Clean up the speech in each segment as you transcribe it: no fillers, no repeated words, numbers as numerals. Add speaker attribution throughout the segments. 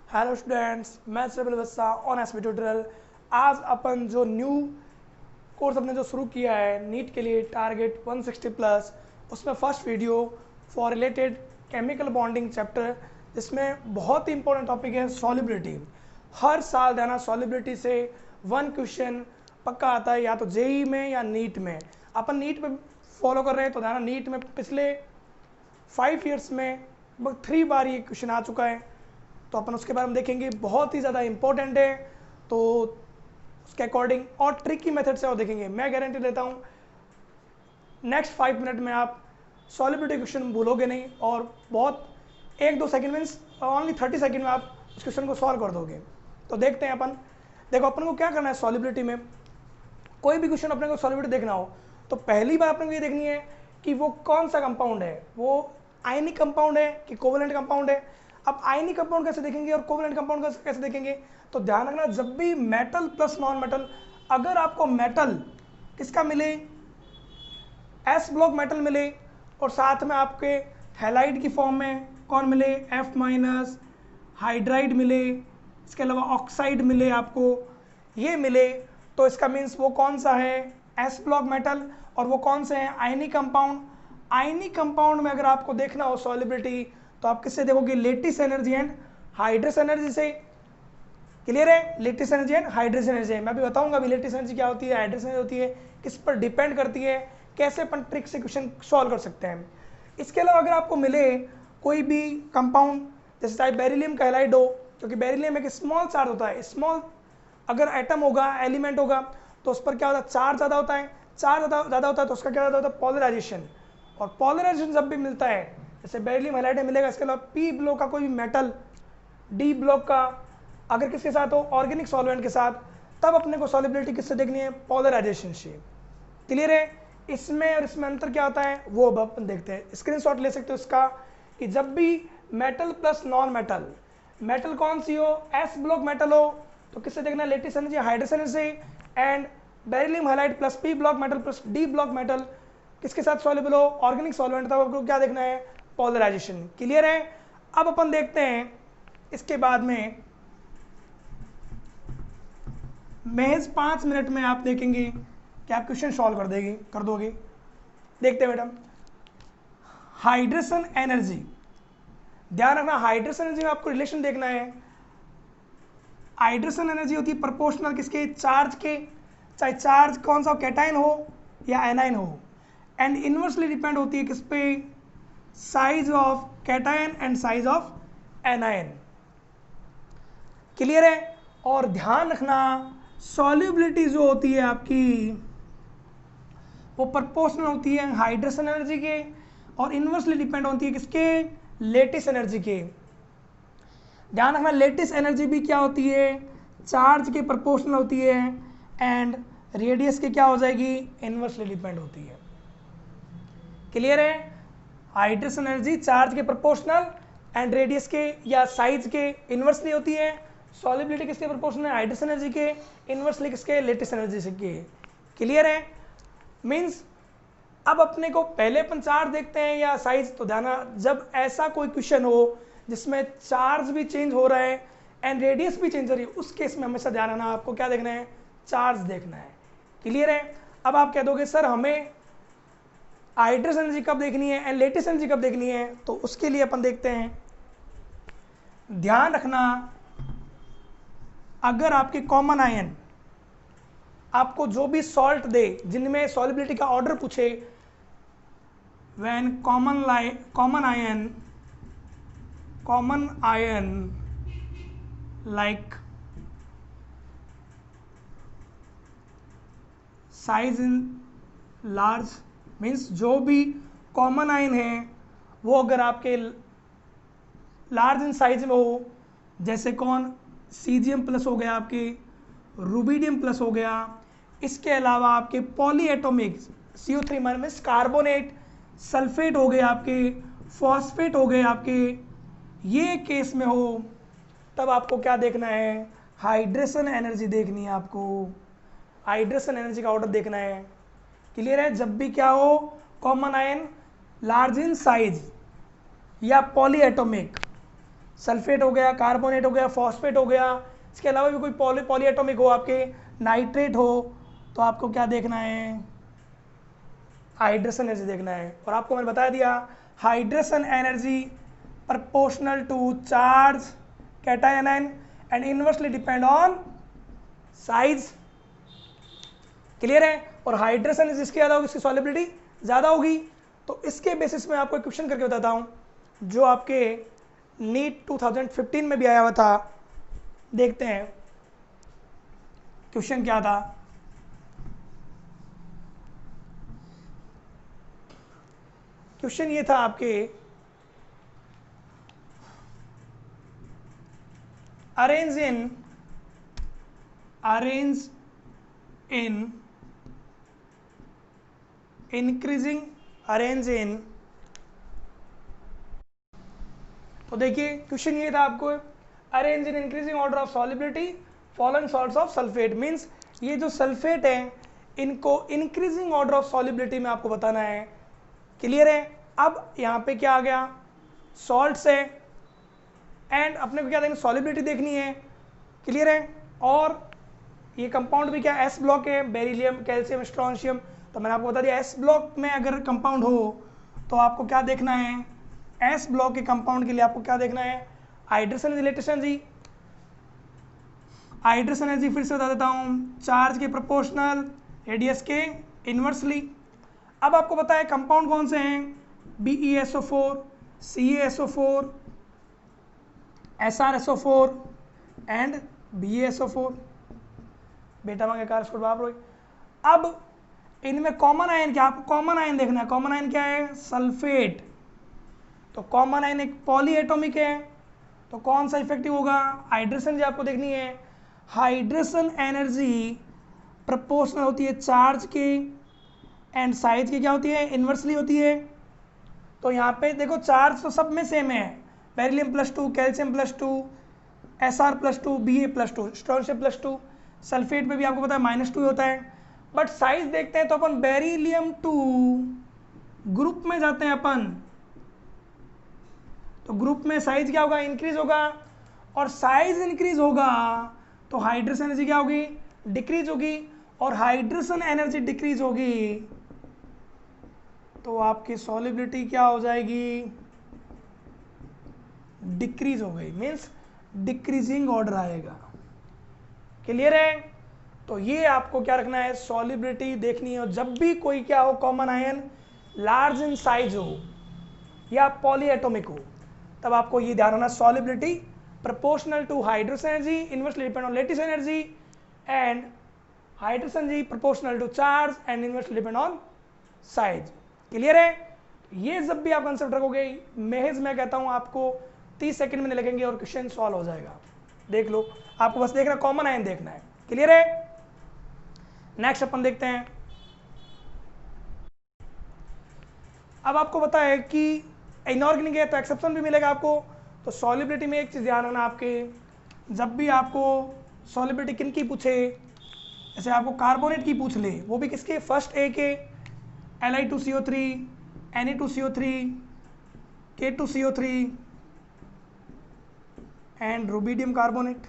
Speaker 1: Hello students, मैं श्रवल वत्सा on SP tutorial. आज अपन जो न्यू कोर्स अपने जो शुरू किया है नीट के लिए टारगेट 160 प्लस, उसमें first video for related chemical bonding chapter, जिसमें बहुत ही इंपॉर्टेंट टॉपिक है सॉलिबिलिटी। हर साल देना सॉलिबिलिटी से वन क्वेश्चन पक्का आता है, या तो जेई में या नीट में। अपन नीट में फॉलो कर रहे हैं तो देना नीट में पिछले 5 ईयर्स में लगभग 3 बार ये क्वेश्चन आ चुका है, तो अपन उसके बारे में देखेंगे। बहुत ही ज़्यादा इंपॉर्टेंट है, तो उसके अकॉर्डिंग और ट्रिकी मेथड से और देखेंगे। मैं गारंटी देता हूँ नेक्स्ट 5 मिनट में आप सॉलिबिलिटी क्वेश्चन भूलोगे नहीं, और बहुत 1-2 सेकंड मीन्स ओनली 30 सेकंड में आप उस क्वेश्चन को सॉल्व कर दोगे। तो देखते हैं अपन। देखो, अपन को क्या करना है सॉलिबिलिटी में। कोई भी क्वेश्चन अपने को सॉलिबिलिटी देखना हो तो पहली बार अपने को ये देखनी है कि वो कौन सा कंपाउंड है, वो आयनिक कंपाउंड है कि कोवेलेंट कंपाउंड है। अब आयनिक कंपाउंड कैसे देखेंगे और कोवेलेंट कंपाउंड कैसे देखेंगे, तो ध्यान रखना, जब भी मेटल प्लस नॉन मेटल, अगर आपको मेटल किसका मिले, एस ब्लॉक मेटल मिले, और साथ में आपके हैलाइड की फॉर्म में कौन मिले, एफ माइनस, हाइड्राइड मिले, इसके अलावा ऑक्साइड मिले, आपको ये मिले, तो इसका मीन्स वो कौन सा है, एस ब्लॉक मेटल। और वो कौन से हैं, आयनिक कंपाउंड। आयनिक कंपाउंड में अगर आपको देखना हो सॉलिबिलिटी तो आप किससे देखोगे, lattice energy and hydration energy से। क्लियर है, lattice energy and hydration energy. मैं भी बताऊंगा अभी लेटिस एनर्जी क्या होती है, हाइड्रस एनर्जी होती है, किस पर डिपेंड करती है, कैसे अपन ट्रिक से क्वेश्चन सॉल्व कर सकते हैं। इसके अलावा अगर आपको मिले कोई भी कंपाउंड, जैसे चाहे बेरिलियम का हैलाइड हो, क्योंकि बेरिलियम एक स्मॉल चार्ज होता है, स्मॉल अगर एटम होगा, एलिमेंट होगा, तो उस पर क्या होता है, चार्ज ज़्यादा होता है। चार्ज ज़्यादा होता है तो उसका क्या ज़्यादा होता है, पोलराइजेशन। और पोलराइजेशन जब भी मिलता है, जैसे बेरिलियम हैलाइड मिलेगा, इसके अलावा पी ब्लॉक का कोई भी मेटल, डी ब्लॉक का, अगर किसके साथ हो, ऑर्गेनिक सॉल्वेंट के साथ, तब अपने को सॉलिबिलिटी किससे देखनी है, पोलराइजेशन से। क्लियर है, इसमें और इसमें अंतर क्या होता है वो अब अपन देखते हैं। स्क्रीनशॉट ले सकते हो इसका, कि जब भी metal plus non metal, metal कौन सी हो, एस ब्लॉक मेटल हो, तो किससे देखना है, लेटिस एनर्जी हाइड्रस एनर्जी से। And beryllium halide plus P block metal plus D block metal किसके साथ सॉल्युबल हो, ऑर्गेनिक सॉल्वेंट, तब आपको क्या देखना है, पोलराइजेशन। क्लियर है। अब अपन देखते हैं इसके बाद में महज 5 मिनट में आप देखेंगे कि आप क्वेश्चन सॉल्व कर दोगे। देखते हैं मैडम, हाइड्रेशन एनर्जी। ध्यान रखना, हाइड्रेशन एनर्जी में आपको रिलेशन देखना है। हाइड्रेशन एनर्जी होती है प्रोपोर्शनल किसके, चार्ज के, चाहे चार्ज कौन सा हो, कैटाइन हो या एनाइन हो। एंड इनवर्सली डिपेंड होती है किस पे, size of cation and size of anion. Clear है। और ध्यान रखना, सॉल्युबिलिटी जो होती है आपकी वो प्रोपोर्शनल होती है हाइड्रेशन एनर्जी के, और इनवर्सली डिपेंड होती है किसके, लेटिस एनर्जी के। ध्यान रखना, लेटिस एनर्जी भी क्या होती है, चार्ज के प्रोपोर्शनल होती है, एंड रेडियस के क्या हो जाएगी, इनवर्सली डिपेंड होती है। क्लियर है। हाइड्रेशन एनर्जी चार्ज के प्रोपोर्शनल एंड रेडियस के या साइज के इनवर्सली होती है। सॉलिबिलिटी किसके प्रोपोर्शनल है, हाइड्रेशन एनर्जी के, इनवर्सली किसके, लेटिस एनर्जी से के। क्लियर है। मीन्स अब अपने को पहले अपन चार्ज देखते हैं या साइज, तो ध्यान, जब ऐसा कोई क्वेश्चन हो जिसमें चार्ज भी चेंज हो रहा है एंड रेडियस भी चेंज हो रही है, उस केस में हमेशा ध्यान रखना, आपको क्या देखना है, चार्ज देखना है। क्लियर है। अब आप कह दोगे सर हमें हाइड्रस एनर्जी कब देखनी है एंड लेटिस एनर्जी कब देखनी है, तो उसके लिए अपन देखते हैं। ध्यान रखना, अगर आपके कॉमन आयन आपको जो भी सॉल्ट दे, जिनमें सॉलिबिलिटी का ऑर्डर पूछे, when common ion like size in large, means जो भी कॉमन आयन है वो अगर आपके लार्ज इन साइज में हो, जैसे कौन, सीजियम प्लस हो गया, आपके रूबिडियम प्लस हो गया, इसके अलावा आपके poly atomic CO3 minus carbonate, sulphate हो गए आपके, फॉस्फेट हो गए आपके, ये केस में हो, तब आपको क्या देखना है, हाइड्रेशन एनर्जी देखनी है आपको, हाइड्रेशन एनर्जी का ऑर्डर देखना है। क्लियर है। जब भी क्या हो, common ion large in size या पॉली एटोमिक, सल्फेट हो गया, कार्बोनेट हो गया, फॉस्फेट हो गया। इसके अलावा भी कोई पॉलीएटॉमिक हो, आपके नाइट्रेट हो, तो आपको क्या देखना है, हाइड्रेशन एनर्जी देखना है। और आपको मैंने बता दिया hydration energy proportional to charge cation and inversely depend on size। Clear है। और हाइड्रेशन जिसकी ज़्यादा होगी उसकी सॉलिबिलिटी ज़्यादा होगी। तो इसके बेसिस में आपको एक क्वेश्चन करके बताता हूँ जो आपके नीट 2015 में भी आया हुआ था। देखते हैं क्वेश्चन क्या था। क्वेश्चन ये था आपके, arrange in increasing, arrange in, तो देखिए क्वेश्चन ये था आपको, arrange in increasing order of solubility following salts of sulphate. Means ये जो सल्फेट है इनको इंक्रीजिंग ऑर्डर ऑफ सॉलिबिलिटी में आपको बताना है। क्लियर है। अब यहाँ पे क्या आ गया, सॉल्ट्स है एंड अपने को क्या देखना, सॉलिबिलिटी देखनी है। क्लियर है। और ये कंपाउंड भी क्या एस ब्लॉक है, बेरिलियम, कैल्शियम, स्ट्रोंशियम। तो मैंने आपको बता दिया एस ब्लॉक में अगर कंपाउंड हो तो आपको क्या देखना है, एस ब्लॉक के कंपाउंड के लिए आपको क्या देखना है, hydration related energy. Hydration energy फिर से बता देता हूँ, चार्ज के प्रोपोर्शनल, रेडियस के इनवर्सली। अब आपको पता है कंपाउंड कौन से हैं, BeSO4, CaSO4, SrSO4 and BaSO4, बेटा मांगे कार स्कोर बाप रोई। अब इनमें कॉमन आयन क्या, आपको कॉमन आयन देखना है। कॉमन आयन क्या है, सल्फेट। तो कॉमन आयन एक पॉलीएटॉमिक है, तो कौन सा इफेक्टिव होगा, हाइड्रेशन जी आपको देखनी है। हाइड्रेशन एनर्जी प्रोपोर्शनल होती है चार्ज के एंड साइज की क्या होती है, इन्वर्सली होती है। तो यहाँ पे देखो चार्ज तो सब में सेम है, beryllium +2, calcium +2, Sr +2, Ba +2, strontium +2, sulphate में भी आपको पता है -2 होता है। बट साइज देखते हैं तो अपन बेरिलियम 2 ग्रुप में जाते हैं अपन, तो ग्रुप में साइज क्या होगा, इंक्रीज होगा। और साइज इंक्रीज होगा तो हाइड्रेशन एनर्जी क्या होगी, डिक्रीज होगी। और हाइड्रेशन एनर्जी डिक्रीज होगी तो आपकी सॉलिबिलिटी क्या हो जाएगी, डिक्रीज हो गई, मीन्स डिक्रीजिंग ऑर्डर आएगा। क्लियर है। तो ये आपको क्या रखना है, सॉलिबिलिटी देखनी है। और जब भी कोई क्या हो, common ion large in size हो या पॉलीएटॉमिक हो, तब आपको ये ध्यान रखना, solubility proportional to hydrogen energy inversely depend on lattice energy and hydrogen energy proportional to charge and inversely depend on size. Clear है। ये जब भी आप कंसेप्ट रखोगे, महज मैं कहता हूं आपको 30 सेकंड में नहीं लगेंगे और क्वेश्चन सॉल्व हो जाएगा। देख लो, आपको बस देखना, कॉमन आयन देखना है। क्लियर है। नेक्स्ट अपन देखते हैं। अब आपको पता है कि इनऑर्गेनिक है तो एक्सेप्शन भी मिलेगा आपको। तो सॉलिबिलिटी में एक चीज ध्यान रखना, आपके जब भी आपको सॉलिबिलिटी किन की पूछे, जैसे आपको कार्बोनेट की पूछ ले, वो भी किसके, फर्स्ट ए के, Li2CO3, Na2CO3, K2CO3 and rubidium carbonate.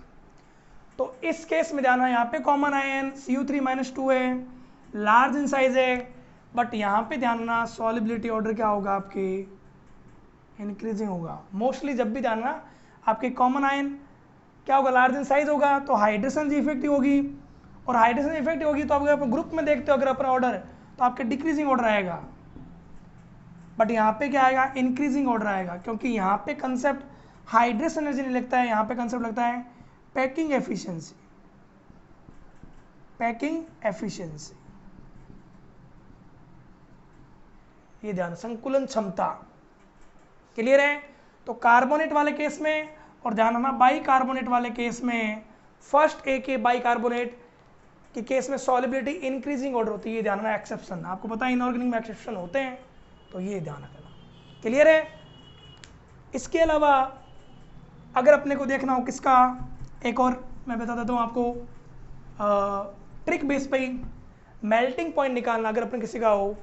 Speaker 1: तो इस केस में ध्यान है, यहाँ पे कॉमन आयन Cu3-2 है, लार्ज इन साइज है। बट यहाँ पे ध्यान रखना, सॉलिबिलिटी ऑर्डर क्या होगा आपके, इंक्रीजिंग होगा। मोस्टली जब भी ध्यान रखना आपके कॉमन आयन क्या होगा, लार्ज इन साइज होगा, तो हाइड्रेशन जी इफेक्टिव होगी। और हाइड्रेशन इफेक्टिव होगी तो अगर आप ग्रुप में देखते हो अगर अपना ऑर्डर, तो आपके डिक्रीजिंग ऑर्डर आएगा। बट यहाँ पे क्या आएगा, इंक्रीजिंग ऑर्डर आएगा, क्योंकि यहाँ पे कंसेप्ट हाइड्रेशन एनर्जी नहीं लगता है, यहाँ पे कंसेप्ट लगता है पैकिंग एफिशिएंसी। पैकिंग एफिशिएंसी, ये ध्यान, संकुलन क्षमता। क्लियर है। तो कार्बोनेट वाले केस में, और ध्यान रखना बाई कार्बोनेट वाले केस में, फर्स्ट ए के बाई कार्बोनेट के केस में सॉलिबिलिटी इंक्रीजिंग ऑर्डर होती है। ये ध्यान रखना, एक्सेप्शन आपको पता है इनऑर्गेनिक में एक्सेप्शन होते हैं, तो ये ध्यान रखना। क्लियर है। इसके अलावा अगर अपने को देखना हो किसका, एक और मैं बता देता हूँ आपको, ट्रिक बेस पे ही मेल्टिंग पॉइंट निकालना अगर अपने किसी का हो।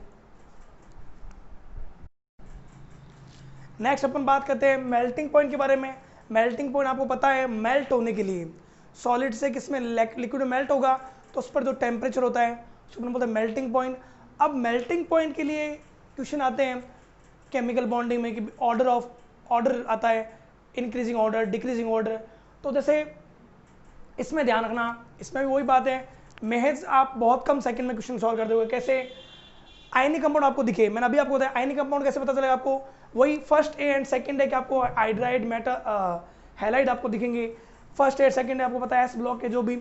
Speaker 1: नेक्स्ट अपन बात करते हैं मेल्टिंग पॉइंट के बारे में। मेल्टिंग पॉइंट आपको पता है मेल्ट होने के लिए सॉलिड से किसमें लिक्विड में मेल्ट होगा तो उस पर जो टेम्परेचर होता है उसको बोलते हैं मेल्टिंग पॉइंट। अब मेल्टिंग पॉइंट के लिए क्वेश्चन आते हैं केमिकल बॉन्डिंग में कि ऑर्डर आता है, इंक्रीजिंग ऑर्डर, डिक्रीजिंग ऑर्डर। तो जैसे इसमें ध्यान रखना, इसमें भी वही बात है, महज आप बहुत कम सेकंड में क्वेश्चन सॉल्व कर दोगे। कैसे? आयनिक कंपाउंड आपको दिखे, मैंने अभी आपको बताया आयनिक कंपाउंड कैसे पता चलेगा आपको, वही फर्स्ट ए एंड सेकंड है कि आपको हाइड्राइड हैलाइड आपको दिखेंगे। फर्स्ट ए सेकंड है आपको पता है एस ब्लॉक के जो भी,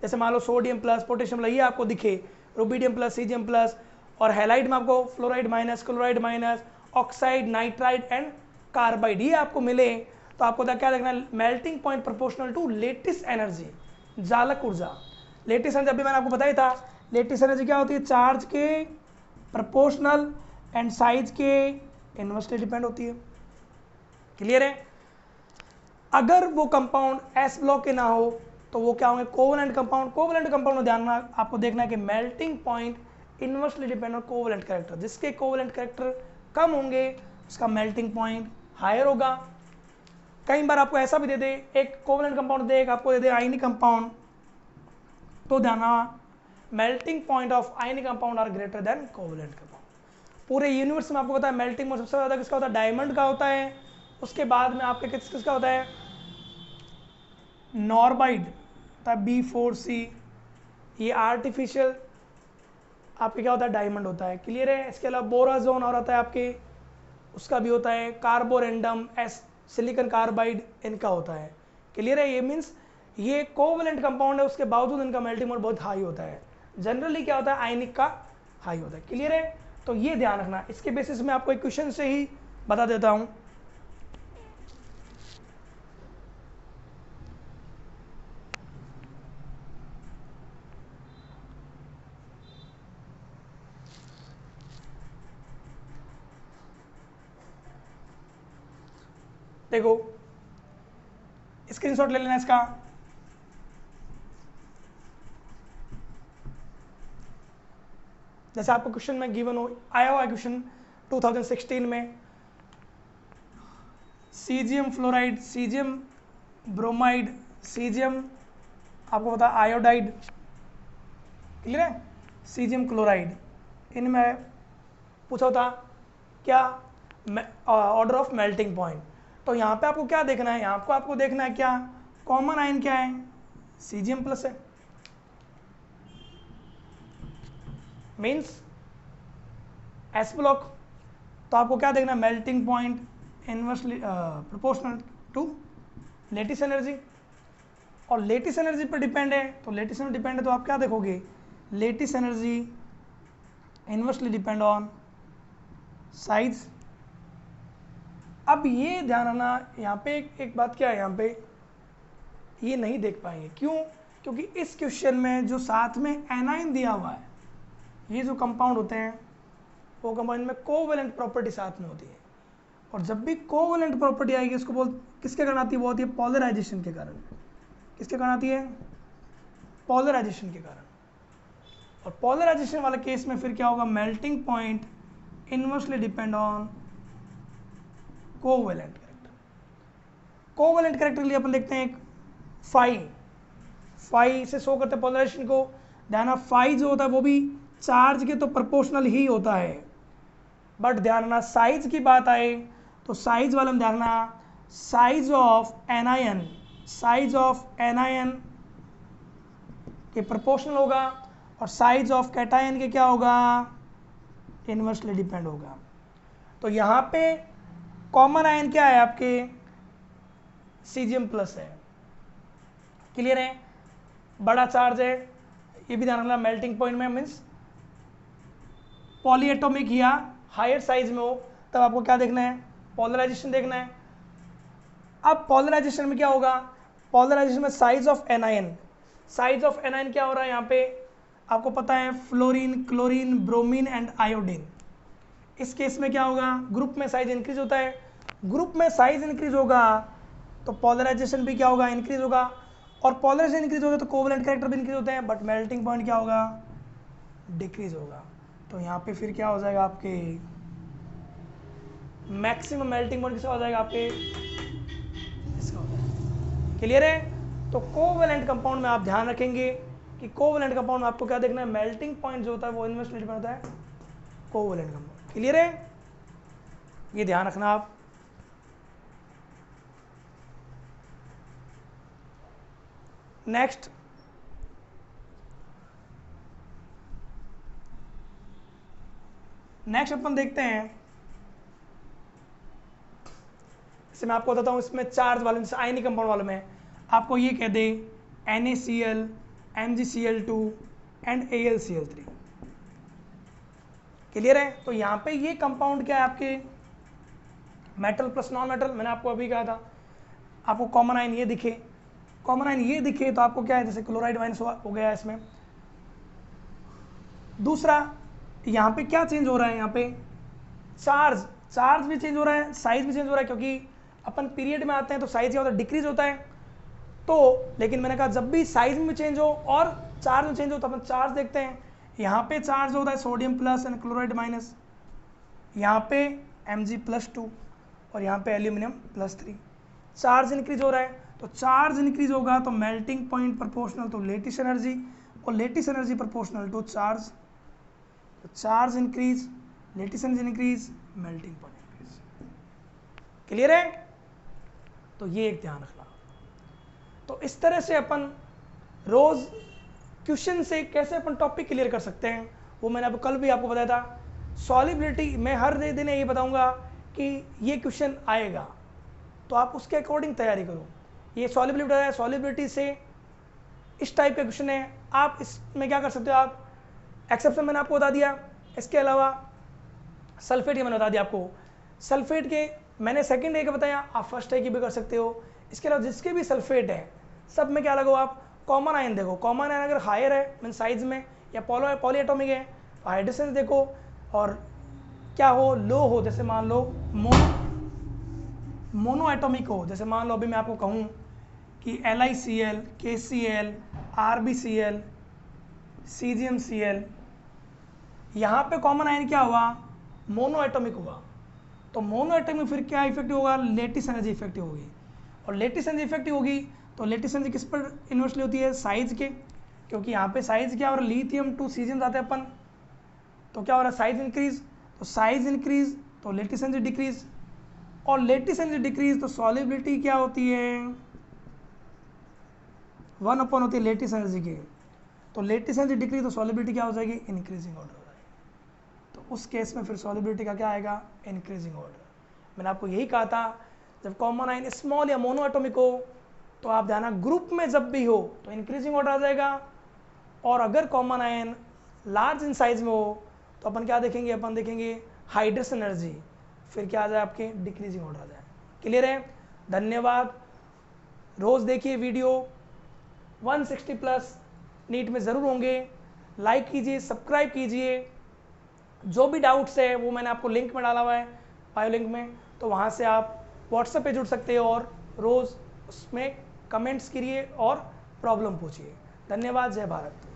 Speaker 1: जैसे मान लो सोडियम प्लस पोटेशियम ये आपको दिखे, रुबिडियम प्लस सीजियम प्लस, और हैलाइड में आपको fluoride minus, chloride minus, oxide, nitride and carbide ये आपको मिले तो आपको क्या देखना है, melting point proportional to lattice energy, जालक ऊर्जा। लेटिस एनर्जी अभी मैंने आपको बताया था, लेटिस एनर्जी क्या होती है, चार्ज के प्रोपोर्शनल एंड साइज के इनवर्सली डिपेंड होती है। क्लियर है? अगर वो कंपाउंड एस ब्लॉक के ना हो तो वो क्या होंगे, कोवलेंट कंपाउंड। कोवलेंट कंपाउंड में ध्यान आपको देखना है कि melting point inversely depend on covalent character, जिसके कोवलेंट कैरेक्टर कम होंगे उसका मेल्टिंग पॉइंट हायर होगा। कई बार आपको ऐसा भी दे दे, एक कोवलेंट कंपाउंड दे, एक आपको दे दे आयनिक कंपाउंड, तो ध्यान melting point of ionic compound are greater than covalent compound. पूरे यूनिवर्स में आपको पता है मेल्टिंग पॉइंट सबसे ज़्यादा किसका होता है, डायमंड का होता है। उसके बाद में आपके किसका होता है, नॉर्बाइड B4C, ये आर्टिफिशियल आपके क्या होता है, डायमंड होता है। क्लियर है? इसके अलावा बोराजोन और आता है आपके, उसका भी होता है, कार्बोरेंडम, सिलिकॉन कार्बाइड इनका होता है। क्लियर है? ये मीन्स ये कोवलेंट कंपाउंड है, उसके बावजूद इनका मेल्टिंग पॉइंट बहुत हाई होता है। जनरली क्या होता है, आयनिक का हाई होता है। क्लियर है? तो ये ध्यान रखना, इसके बेसिस में आपको एक क्वेश्चन से ही बता देता हूं। देखो स्क्रीनशॉट ले लेना इसका। जैसे आपको क्वेश्चन में गिवन हो, आया हुआ है क्वेश्चन 2016 में, caesium fluoride, caesium bromide, caesium आपको पता आयोडाइड, क्लियर है, सीजियम क्लोराइड, इनमें पूछा होता क्या ऑर्डर ऑफ मेल्टिंग पॉइंट। तो यहाँ पे आपको क्या देखना है, यहाँ को आपको देखना है क्या, कॉमन आयन क्या है, सीजियम प्लस है, मीन्स एस ब्लॉक। तो आपको क्या देखना है, melting point inversely proportional to lattice energy, और लेटिस एनर्जी पर डिपेंड है। तो लेटिस एनर्जी डिपेंड है तो आप क्या देखोगे, lattice energy inversely depend on size. अब ये ध्यान रखना, यहाँ पे एक बात क्या है, यहाँ पे ये नहीं देख पाएंगे, क्यों? क्योंकि इस क्वेश्चन में जो साथ में एनाइन दिया हुआ है, ये जो कंपाउंड होते हैं वो कंपाउंड में कोवेलेंट प्रॉपर्टी साथ में होती है, और जब भी कोवेलेंट प्रॉपर्टी आएगी उसको किसके कारण आती है, वो होती है पॉलराइजेशन के कारण। किसके कारण आती है, पॉलराइजेशन के कारण। और पॉलराइजेशन वाले केस में फिर क्या होगा, melting point inversely depend on covalent character. Covalent character के लिए अपन देखते हैं एक फाई से शो करते हैं पॉलराइजेशन को। ध्यान, फाई जो होता है वो भी चार्ज के तो प्रोपोर्शनल ही होता है, बट ध्यान रखना साइज की बात आए तो साइज वाले में ध्यान रखना, साइज ऑफ एनायन के प्रोपोर्शनल होगा, और साइज ऑफ कैटायन के क्या होगा, इनवर्सली डिपेंड होगा। तो यहाँ पे कॉमन आयन क्या है आपके, सीजियम प्लस है। क्लियर है? बड़ा चार्ज है, ये भी ध्यान रखना मेल्टिंग पॉइंट में, मीन्स पॉलीएटॉमिक या हायर साइज में हो, तब आपको क्या देखना है, पोलराइजेशन देखना है। अब पोलराइजेशन में क्या होगा, पोलराइजेशन में साइज ऑफ एनायन, क्या हो रहा है यहाँ पे आपको पता है, fluorine, chlorine, bromine and iodine. इस केस में क्या होगा, ग्रुप में साइज इंक्रीज होता है, ग्रुप में साइज इंक्रीज होगा तो पोलराइजेशन भी क्या होगा, इंक्रीज होगा, और पोलराइजेशन इंक्रीज होगा तो कोवेलेंट कैरेक्टर भी इंक्रीज होते हैं, बट मेल्टिंग पॉइंट क्या होगा, डिक्रीज होगा। तो यहाँ पे फिर क्या हो जाएगा, आपके मैक्सिमम मेल्टिंग पॉइंट किसका हो जाएगा, आपके इसका हो क्लियर है? तो कोवेलेंट कंपाउंड में आप ध्यान रखेंगे कि कोवेलेंट कंपाउंड में आपको क्या देखना है, मेल्टिंग पॉइंट जो होता है वो इनवर्स रिलेटेड होता है कोवेलेंट कंपाउंड। क्लियर है? ये ध्यान रखना आप। नेक्स्ट अपन देखते हैं, जैसे मैं आपको बताता हूं इसमें चार्ज वाले में, आयनिक कंपाउंड वाले में आपको ये कह दे NaCl, MgCl2 and AlCl3। Clear है? तो यहाँ पे ये कंपाउंड क्या है आपके, मेटल प्लस नॉन मेटल। मैंने आपको अभी कहा था आपको कॉमन आयन ये दिखे, कॉमन आयन ये दिखे तो आपको क्या है, जैसे क्लोराइड माइनस हो गया इसमें। दूसरा यहाँ पे क्या चेंज हो रहा है, यहाँ पे चार्ज भी चेंज हो रहा है, साइज भी चेंज हो रहा है, क्योंकि अपन पीरियड में आते हैं तो साइज क्या होता है, डिक्रीज होता है। तो लेकिन मैंने कहा जब भी साइज में चेंज हो और चार्ज में चेंज हो तो अपन चार्ज देखते हैं। यहाँ पे चार्ज होता है sodium plus and chloride minus, यहाँ पे Mg+2 और यहाँ पे एल्यूमिनियम +3। चार्ज इंक्रीज हो रहा है, तो चार्ज इंक्रीज होगा तो melting point proportional to lattice energy, और lattice energy proportional to charge. तो charge increase, lattice energy increase, melting point increase. Clear है? तो ये एक ध्यान रखना। तो इस तरह से अपन रोज क्वेश्चन से कैसे अपन टॉपिक क्लियर कर सकते हैं वो मैंने कल भी आपको बताया था। सॉलिबिलिटी मैं हर दिन ये बताऊंगा कि ये क्वेश्चन आएगा तो आप उसके अकॉर्डिंग तैयारी करो। ये सॉलिबिलिटी है, सॉलिबिलिटी से इस टाइप का क्वेश्चन है, आप इसमें क्या कर सकते हो, आप एक्सेप्शन मैंने आपको बता दिया। इसके अलावा सल्फेट के मैंने बता दिया आपको, सल्फेट के मैंने सेकंड ए का बताया, आप फर्स्ट ए की भी कर सकते हो। इसके अलावा जिसके भी सल्फेट है सब में क्या लगो, आप कॉमन आयन देखो। कॉमन आयन अगर हायर है मीन साइज में या पॉली एटॉमिक है तो हाइड्रोजन देखो, और क्या हो लो हो, जैसे मान लो मोनो एटॉमिक हो, जैसे मान लो अभी मैं आपको कहूँ कि LiCl, KCl, RbCl, CgMCl, यहाँ पे कॉमन आयन क्या हुआ, मोनो एटॉमिक हुआ। तो मोनो एटॉमिक फिर क्या इफेक्टिव होगा, लेटिस एनर्जी इफेक्टिव होगी, और लेटिस एनर्जी इफेक्टिव होगी तो लेटिस एनर्जी किस पर इन्वर्सली होती है, साइज के, क्योंकि यहाँ पे साइज क्या हो रहा है, लिथियम टू सीजियम जाते हैं अपन, तो क्या हो रहा है, साइज इंक्रीज, तो साइज इंक्रीज तो लेटिस एनर्जी डिक्रीज, और लेटिस एनर्जी डिक्रीज तो सॉलिबिलिटी क्या होती है, 1 होती है लेटिस एनर्जी की, तो लेटिस एनर्जी डिक्रीज तो सॉलिबिलिटी क्या हो जाएगी, इंक्रीजिंग ऑर्डर हो जाएगी। तो उस केस में फिर सॉलिबिलिटी का क्या आएगा, इंक्रीजिंग ऑर्डर। मैंने आपको यही कहा था जब कॉमन आयन स्मॉल या मोनो एटॉमिक हो तो आप ध्यान, ग्रुप में जब भी हो तो इंक्रीजिंग ऑर्डर आ जाएगा, और अगर common ion large in size में हो तो अपन क्या देखेंगे, अपन देखेंगे हाइड्रोजन एनर्जी, फिर क्या आ जाए आपके डिक्रीजिंग ऑर्डर आ जाए। क्लियर है? धन्यवाद। रोज देखिए वीडियो, 160+ नीट में ज़रूर होंगे। लाइक कीजिए, सब्सक्राइब कीजिए। जो भी डाउट्स है वो मैंने आपको लिंक में डाला हुआ है, बायो लिंक में, तो वहाँ से आप व्हाट्सएप पे जुड़ सकते हो और रोज़ उसमें कमेंट्स करिए और प्रॉब्लम पूछिए। धन्यवाद। जय भारत।